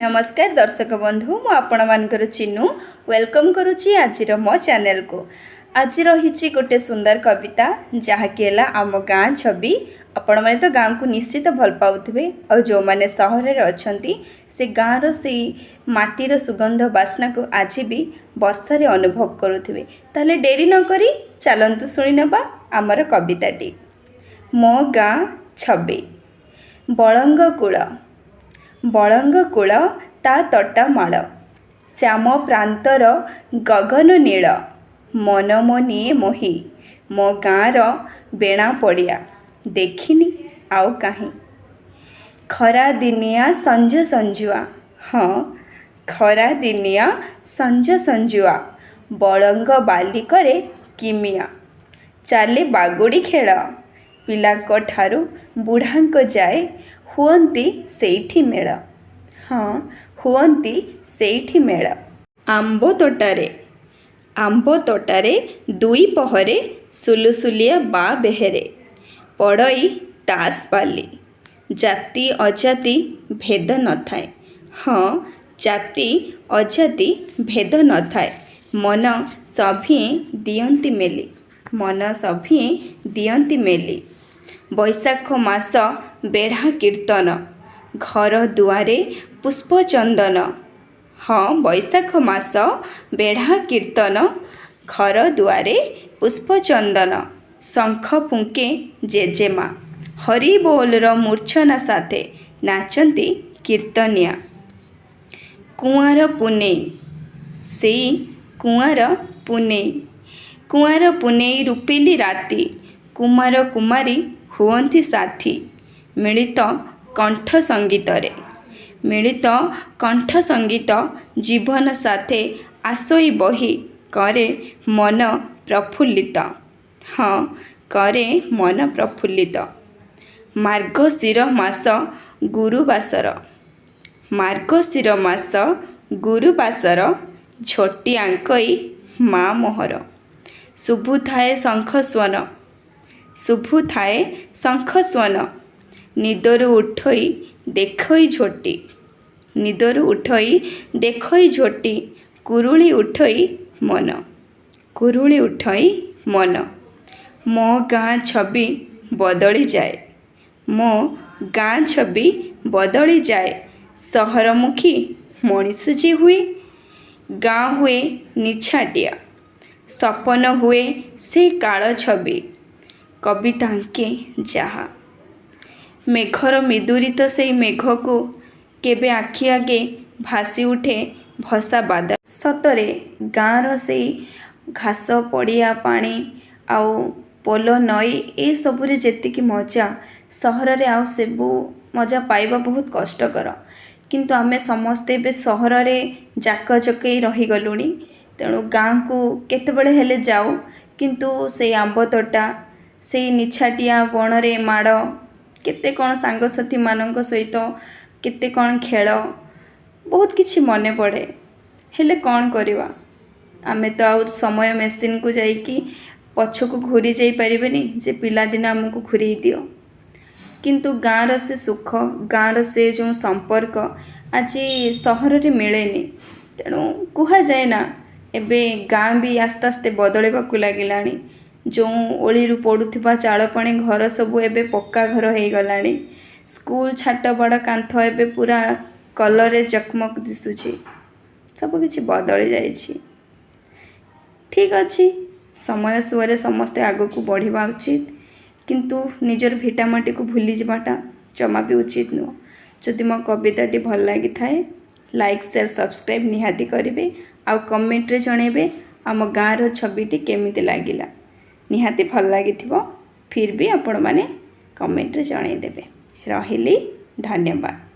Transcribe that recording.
नमस्कार दर्शक बंधु मु आपण मानकर चिन्नू वेलकम करुच्ची आज मो चैनल को। आज रही गोटे सुंदर कविता जहाँकि आम गाँ छवि। आपण मैंने तो गाँव को निश्चित भल पाउथिबे और जो मैंने सहर रे अछंती से गाँव से माटीर सुगंध बास्ना को आज भी वर्षा रे अनुभव करुथिबे। ताले डेरी न करी चलंतु सुनी नबा आमर कविताटी। मो गाँ छवि। बळंग कूल ता तटा माड़ श्याम प्रांतर गगन नील मन मनिए मोही मो गाँर बेणा पड़िया देखिनी आउ कहीं खरा दिनिया संज संजुआ। हाँ खरा दिनिया संज संजुआ बळंग बाली करे किमिया चाले बागुड़ी खेल पिलांक ठारू बुढ़ांक जाए हुअंती सेठी मेल। हाँ हुअंती सेठी मेल। आंब तोटारे दुई पहरे सुलुसुलिया बा बेहरे पड़ई तास पाली जाति अजाति भेद न थाए। हाँ जाति अजाति भेद न थाए मन सभी दियंती मेली मन सभी दियंती मेली। बैशाख मास बेढ़ा कीर्तन घर दुआरे पुष्प चंदन। हाँ बैशाख मास बेढ़ा कीर्तन घर दुआरे पुष्प चंदन शंख फुंके जेजेमा हरि बोलर मूर्छना साथे नाचंती कीर्तनिया। कुआर पुनेई से कुआर पुनेई रूपिली राती कुमार कुमारी हुअंती साथी मिलित कंठ संगीत जीवन साथे आसोई बही करे मन प्रफुल्लित। हाँ करे मन प्रफुल्लित। मार्गशीर मास गुरुबासर झोटी आंकई माँ मोहर शुभु थाए शंख स्वन निदरु उठई देखई झोटी कुरुली उठई मन मो गाँ छवि बदली जाए सहरमुखी मनीष जी हुए गाँ हुए निछाटिया सपन हुए से काल छवि कवितांके जहा मेघर मिदुरित से मेघ को केबे आखि आगे भासी उठे भसा बादल। सतरे गाँर से घास पड़िया पानी आउ पोल नई ए सबुरे जेतिकी मजा सहर रे आउ सेबु मजा पाइबा बहुत कष्टकर। किंतु आमे समस्ते बे सहर रे जाक जकई रही गलुनी तेणु गाँ को केतेबेले हेले जाऊ किंतु से आंब तोटा से निछाटिया बणरे माड़ केते कौन सांगसाथी मानक सहित केते कौन खेल बहुत किछि मने पड़े। हेले कौन करवा आमे तो आउ समय मेसीन को जाइकी पछक घूरी जाई परिबेनी जे पिलादिन आमको घूरी दियो। किंतु गाँर से सुख गाँर से जो संपर्क आज सहर रे मिलेनी तेणु कुहा जाए ना एबे गाँ भी आस्ते आस्ते बदलवाक लगिलानी। जो ओळीरू पड़ुथिबा चालपाणी घर सबू एबे पक्का घर हो गलानी। स्कूल छाट बड़ कांथ एबे पूरा कलर रे जकमक दिसुची सब किछि बदली जाइछि। ठीक अछि समय सुअरे समस्ते आगो को बढ़िबा उचित किंतु निजर भिटामाटी को भूली जबाटा जमा भी उचित नुह। जदि मो कविताटी भल लागि थाए लाइक शेयर सब्सक्राइब निहाती करिवे आउ कमेंट रे जणेबे आम गाँर छविटी केमिति लागिला। निहाती भल लागिथिबो फिर भी आपण माने कमेंट रे जणाई देबे। रहिली धन्यवाद।